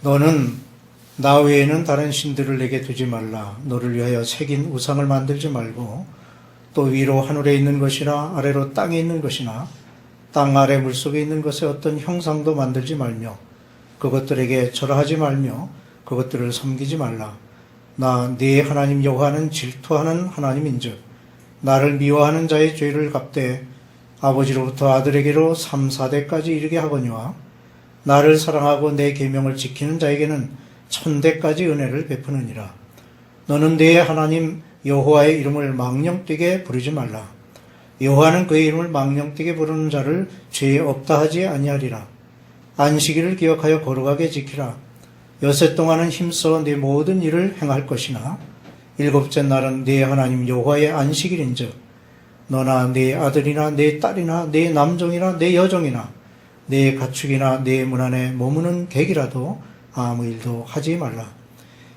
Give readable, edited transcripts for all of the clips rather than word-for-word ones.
너는 나 외에는 다른 신들을 내게 두지 말라. 너를 위하여 새긴 우상을 만들지 말고 또 위로 하늘에 있는 것이나 아래로 땅에 있는 것이나 땅 아래 물속에 있는 것에 어떤 형상도 만들지 말며 그것들에게 절하지 말며 그것들을 섬기지 말라. 나 네 하나님 여호와는 질투하는 하나님인즉 나를 미워하는 자의 죄를 갚되 아버지로부터 아들에게로 3, 4대까지 이르게 하거니와 나를 사랑하고 내 계명을 지키는 자에게는 1000대까지 은혜를 베푸느니라. 너는 네 하나님 여호와의 이름을 망령되게 부르지 말라. 여호와는 그의 이름을 망령되게 부르는 자를 죄 없다 하지 아니하리라. 안식일을 기억하여 거룩하게 지키라. 여섯 동안은 힘써 네 모든 일을 행할 것이나 일곱째 날은 네 하나님 여호와의 안식일인즉 너나 네 아들이나 네 딸이나 네 남종이나 네 여종이나 네 가축이나 네 문 안에 머무는 객이라도 아무 일도 하지 말라.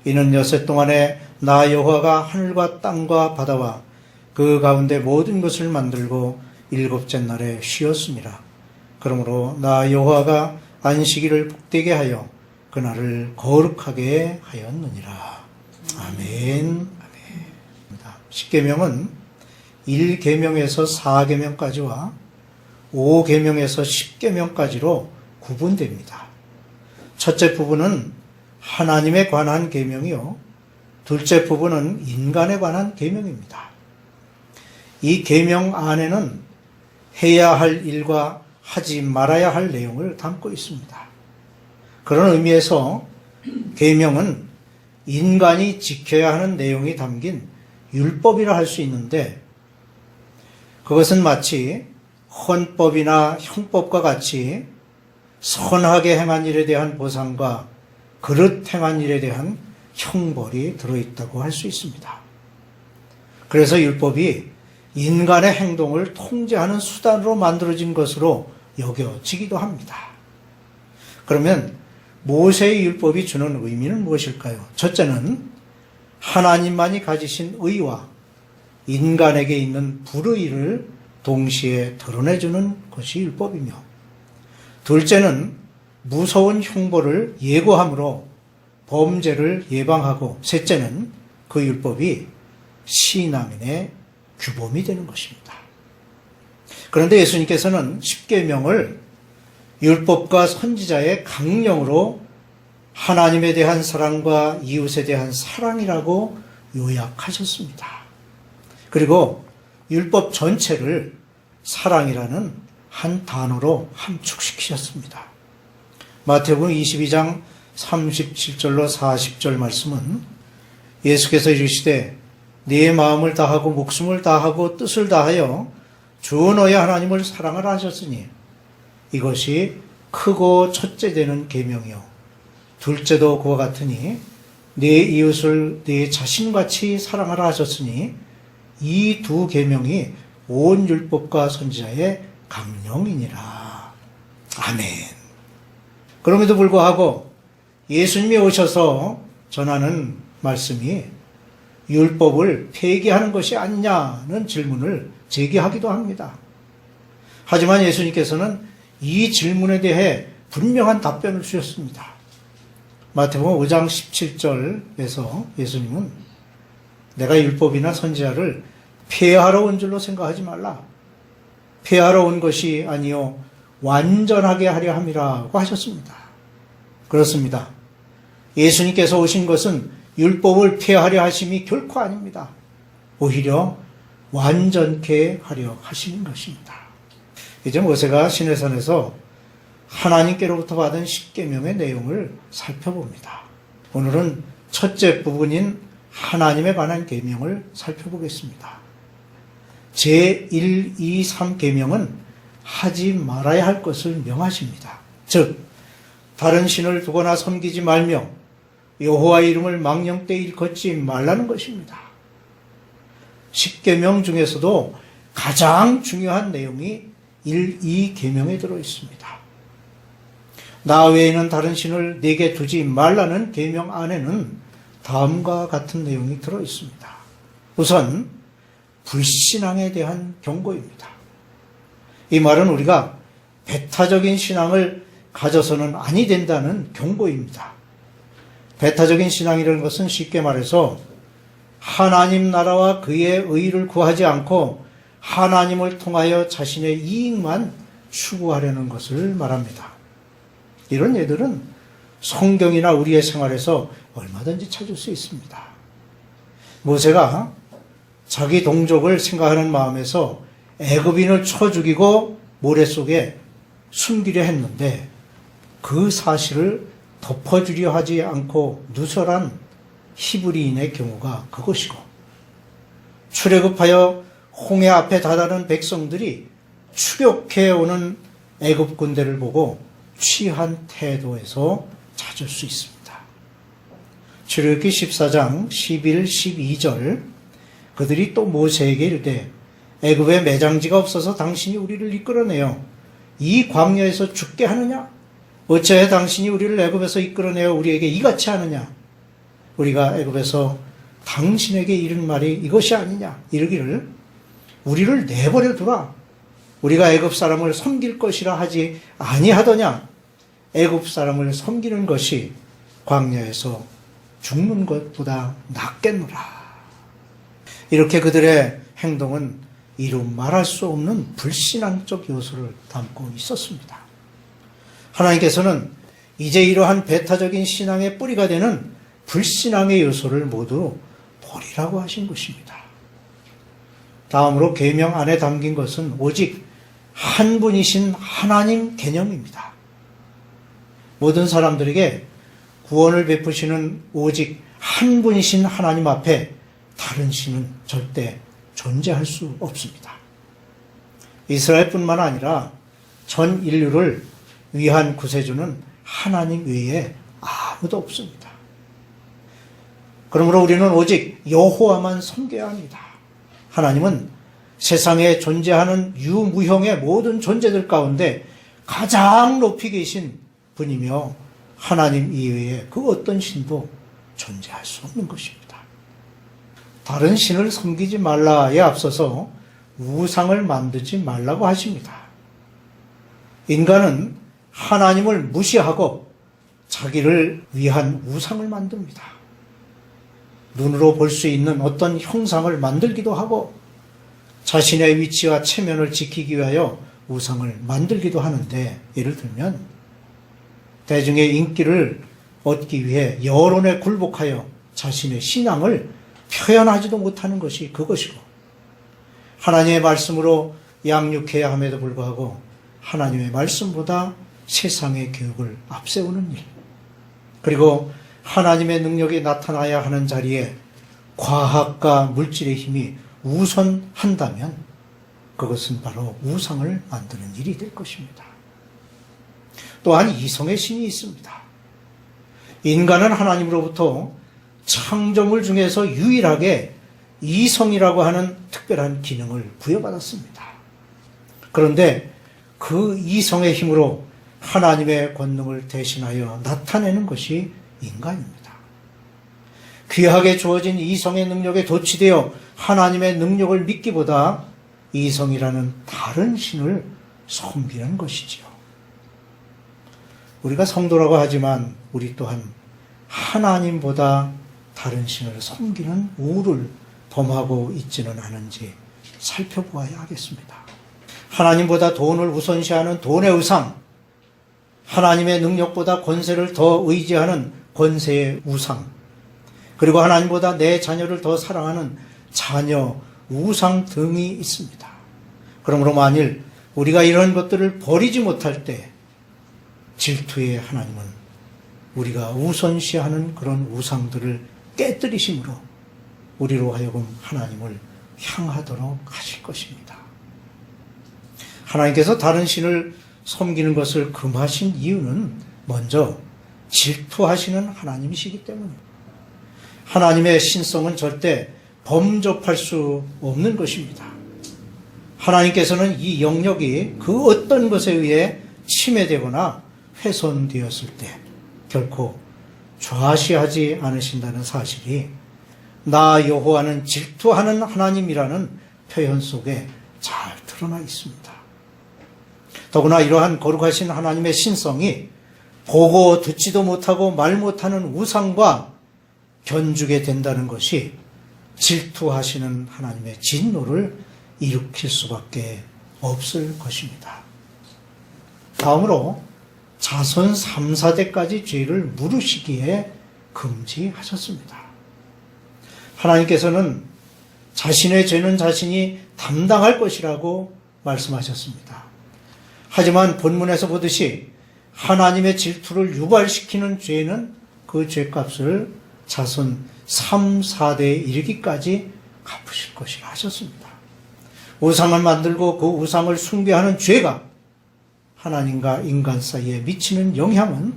이는 여섯 동안에 나 여호와가 하늘과 땅과 바다와 그 가운데 모든 것을 만들고 일곱째 날에 쉬었습니다. 그러므로 나 여호와가 안식일을 복되게 하여 그날을 거룩하게 하였느니라. 아멘. 아멘. 십계명은 1계명에서 4계명까지와 5계명에서 10계명까지로 구분됩니다. 첫째 부분은 하나님에 관한 계명이요, 둘째 부분은 인간에 관한 계명입니다. 이 계명 안에는 해야 할 일과 하지 말아야 할 내용을 담고 있습니다. 그런 의미에서 계명은 인간이 지켜야 하는 내용이 담긴 율법이라 할 수 있는데, 그것은 마치 헌법이나 형법과 같이 선하게 행한 일에 대한 보상과 그릇 행한 일에 대한 형벌이 들어있다고 할 수 있습니다. 그래서 율법이 인간의 행동을 통제하는 수단으로 만들어진 것으로 여겨지기도 합니다. 그러면 모세의 율법이 주는 의미는 무엇일까요? 첫째는 하나님만이 가지신 의와 인간에게 있는 불의를 동시에 드러내주는 것이 율법이며, 둘째는 무서운 형벌을 예고함으로 범죄를 예방하고, 셋째는 그 율법이 신앙인의 규범이 되는 것입니다. 그런데 예수님께서는 십계명을 율법과 선지자의 강령으로 하나님에 대한 사랑과 이웃에 대한 사랑이라고 요약하셨습니다. 그리고 율법 전체를 사랑이라는 한 단어로 함축시키셨습니다. 마태복음 22장 37절로 40절 말씀은 예수께서 이르시되 네 마음을 다하고 목숨을 다하고 뜻을 다하여 주 너의 하나님을 사랑하라 하셨으니 이것이 크고 첫째 되는 계명이요 둘째도 그와 같으니 네 이웃을 네 자신같이 사랑하라 하셨으니 이 두 계명이 온 율법과 선지자의 강령이니라. 아멘. 그럼에도 불구하고 예수님이 오셔서 전하는 말씀이 율법을 폐기하는 것이 아니냐는 질문을 제기하기도 합니다. 하지만 예수님께서는 이 질문에 대해 분명한 답변을 주셨습니다. 마태복음 5장 17절에서 예수님은 내가 율법이나 선지자를 폐하러 온 줄로 생각하지 말라. 폐하러 온 것이 아니요 완전하게 하려 함이라고 하셨습니다. 그렇습니다. 예수님께서 오신 것은 율법을 폐하려 하심이 결코 아닙니다. 오히려 완전케 하려 하시는 것입니다. 이제 모세가 시내산에서 하나님께로부터 받은 십계명의 내용을 살펴봅니다. 오늘은 첫째 부분인 하나님에 관한 계명을 살펴보겠습니다. 제1, 2, 3 계명은 하지 말아야 할 것을 명하십니다. 즉 다른 신을 두거나 섬기지 말며 여호와의 이름을 망령되이 일컫지 말라는 것입니다. 십계명 중에서도 가장 중요한 내용이 1, 2 계명에 들어 있습니다. 나 외에는 다른 신을 내게 두지 말라는 계명 안에는 다음과 같은 내용이 들어 있습니다. 우선 불신앙에 대한 경고입니다. 이 말은 우리가 배타적인 신앙을 가져서는 아니 된다는 경고입니다. 배타적인 신앙이라는 것은 쉽게 말해서 하나님 나라와 그의 의를 구하지 않고 하나님을 통하여 자신의 이익만 추구하려는 것을 말합니다. 이런 예들은 성경이나 우리의 생활에서 얼마든지 찾을 수 있습니다. 모세가 자기 동족을 생각하는 마음에서 애굽인을 쳐 죽이고 모래 속에 숨기려 했는데 그 사실을 덮어주려 하지 않고 누설한 히브리인의 경우가 그것이고, 출애굽하여 홍해 앞에 다다른 백성들이 추격해 오는 애굽 군대를 보고 취한 태도에서 찾을 수 있습니다. 출애굽기 14장 11, 12절 그들이 또 모세에게 이르되 애굽에 매장지가 없어서 당신이 우리를 이끌어내어 이 광야에서 죽게 하느냐? 어찌하여 당신이 우리를 애굽에서 이끌어내어 우리에게 이같이 하느냐? 우리가 애굽에서 당신에게 이른 말이 이것이 아니냐? 이르기를 우리를 내버려 두라. 우리가 애굽 사람을 섬길 것이라 하지 아니하더냐? 애굽 사람을 섬기는 것이 광야에서 죽는 것보다 낫겠노라. 이렇게 그들의 행동은 이루 말할 수 없는 불신앙적 요소를 담고 있었습니다. 하나님께서는 이제 이러한 배타적인 신앙의 뿌리가 되는 불신앙의 요소를 모두 버리라고 하신 것입니다. 다음으로 계명 안에 담긴 것은 오직 한 분이신 하나님 개념입니다. 모든 사람들에게 구원을 베푸시는 오직 한 분이신 하나님 앞에 다른 신은 절대 존재할 수 없습니다. 이스라엘뿐만 아니라 전 인류를 위한 구세주는 하나님 외에 아무도 없습니다. 그러므로 우리는 오직 여호와만 섬겨야 합니다. 하나님은 세상에 존재하는 유무형의 모든 존재들 가운데 가장 높이 계신 분이며 하나님 이외에 그 어떤 신도 존재할 수 없는 것입니다. 다른 신을 섬기지 말라에 앞서서 우상을 만들지 말라고 하십니다. 인간은 하나님을 무시하고 자기를 위한 우상을 만듭니다. 눈으로 볼 수 있는 어떤 형상을 만들기도 하고 자신의 위치와 체면을 지키기 위하여 우상을 만들기도 하는데, 예를 들면 대중의 인기를 얻기 위해 여론에 굴복하여 자신의 신앙을 표현하지도 못하는 것이 그것이고, 하나님의 말씀으로 양육해야 함에도 불구하고 하나님의 말씀보다 세상의 교육을 앞세우는 일, 그리고 하나님의 능력이 나타나야 하는 자리에 과학과 물질의 힘이 우선한다면 그것은 바로 우상을 만드는 일이 될 것입니다. 또한 이성의 신이 있습니다. 인간은 하나님으로부터 창조물 중에서 유일하게 이성이라고 하는 특별한 기능을 부여받았습니다. 그런데 그 이성의 힘으로 하나님의 권능을 대신하여 나타내는 것이 인간입니다. 귀하게 주어진 이성의 능력에 도취되어 하나님의 능력을 믿기보다 이성이라는 다른 신을 섬기는 것이지요. 우리가 성도라고 하지만 우리 또한 하나님보다 다른 신을 섬기는 우를 범하고 있지는 않은지 살펴보아야 하겠습니다. 하나님보다 돈을 우선시하는 돈의 우상, 하나님의 능력보다 권세를 더 의지하는 권세의 우상, 그리고 하나님보다 내 자녀를 더 사랑하는 자녀 우상 등이 있습니다. 그러므로 만일 우리가 이런 것들을 버리지 못할 때 질투의 하나님은 우리가 우선시하는 그런 우상들을 깨뜨리심으로 우리로 하여금 하나님을 향하도록 하실 것입니다. 하나님께서 다른 신을 섬기는 것을 금하신 이유는 먼저 질투하시는 하나님이시기 때문입니다. 하나님의 신성은 절대 범접할 수 없는 것입니다. 하나님께서는 이 영역이 그 어떤 것에 의해 침해되거나 훼손되었을 때 결코 좌시하지 않으신다는 사실이 나 여호와는 질투하는 하나님이라는 표현 속에 잘 드러나 있습니다. 더구나 이러한 거룩하신 하나님의 신성이 보고 듣지도 못하고 말 못하는 우상과 견주게 된다는 것이 질투하시는 하나님의 진노를 일으킬 수밖에 없을 것입니다. 다음으로 자손 3, 4대까지 죄를 물으시기에 금지하셨습니다. 하나님께서는 자신의 죄는 자신이 담당할 것이라고 말씀하셨습니다. 하지만 본문에서 보듯이 하나님의 질투를 유발시키는 죄는 그 죄값을 자손 3, 4대에 이르기까지 갚으실 것이라 하셨습니다. 우상을 만들고 그 우상을 숭배하는 죄가 하나님과 인간 사이에 미치는 영향은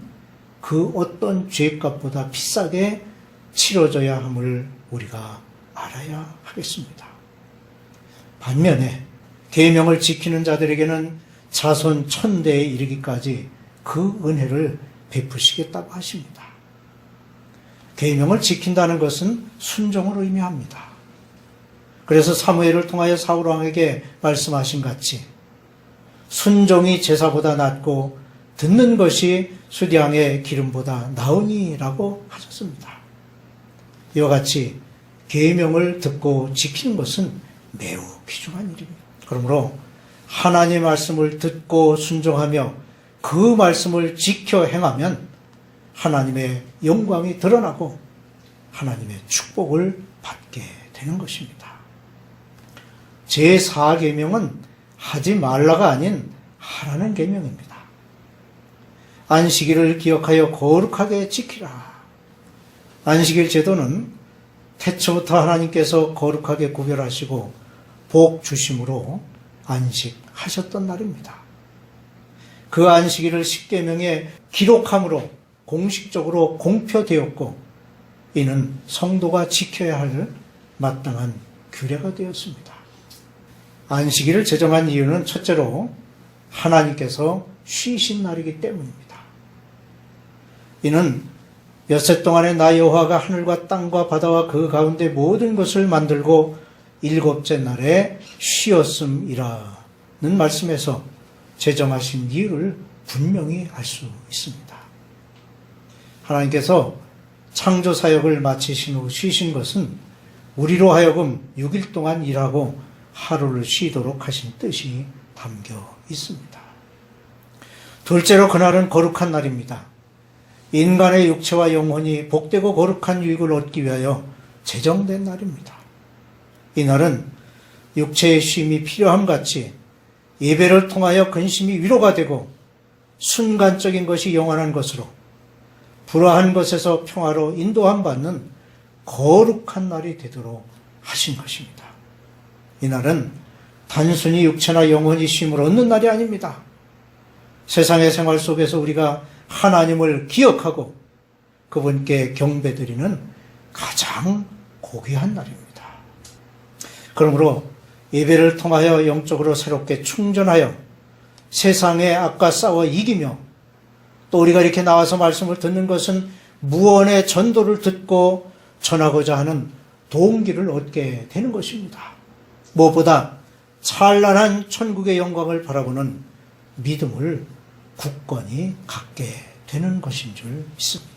그 어떤 죄값보다 비싸게 치러져야 함을 우리가 알아야 하겠습니다. 반면에 계명을 지키는 자들에게는 자손 1000대에 이르기까지 그 은혜를 베푸시겠다고 하십니다. 계명을 지킨다는 것은 순종을 의미합니다. 그래서 사무엘을 통하여 사울 왕에게 말씀하신 같이 순종이 제사보다 낫고 듣는 것이 수량의 기름보다 나으니라고 하셨습니다. 이와 같이 계명을 듣고 지키는 것은 매우 귀중한 일입니다. 그러므로 하나님의 말씀을 듣고 순종하며 그 말씀을 지켜 행하면 하나님의 영광이 드러나고 하나님의 축복을 받게 되는 것입니다. 제4계명은 하지 말라가 아닌 하라는 계명입니다. 안식일을 기억하여 거룩하게 지키라. 안식일 제도는 태초부터 하나님께서 거룩하게 구별하시고 복 주심으로 안식하셨던 날입니다. 그 안식일을 10계명에 기록함으로 공식적으로 공표되었고 이는 성도가 지켜야 할 마땅한 규례가 되었습니다. 안식일을 제정한 이유는 첫째로 하나님께서 쉬신 날이기 때문입니다. 이는 엿새 동안에 나 여호와가 하늘과 땅과 바다와 그 가운데 모든 것을 만들고 일곱째 날에 쉬었음이라는 말씀에서 제정하신 이유를 분명히 알 수 있습니다. 하나님께서 창조 사역을 마치신 후 쉬신 것은 우리로 하여금 6일 동안 일하고 하루를 쉬도록 하신 뜻이 담겨 있습니다. 둘째로 그날은 거룩한 날입니다. 인간의 육체와 영혼이 복되고 거룩한 유익을 얻기 위하여 제정된 날입니다. 이날은 육체의 쉼이 필요함같이 예배를 통하여 근심이 위로가 되고 순간적인 것이 영원한 것으로 불화한 것에서 평화로 인도함 받는 거룩한 날이 되도록 하신 것입니다. 이날은 단순히 육체나 영혼이 쉼을 얻는 날이 아닙니다. 세상의 생활 속에서 우리가 하나님을 기억하고 그분께 경배드리는 가장 고귀한 날입니다. 그러므로 예배를 통하여 영적으로 새롭게 충전하여 세상의 악과 싸워 이기며 또 우리가 이렇게 나와서 말씀을 듣는 것은 무언의 전도를 듣고 전하고자 하는 동기를 얻게 되는 것입니다. 무엇보다 찬란한 천국의 영광을 바라보는 믿음을 굳건히 갖게 되는 것인 줄 믿습니다.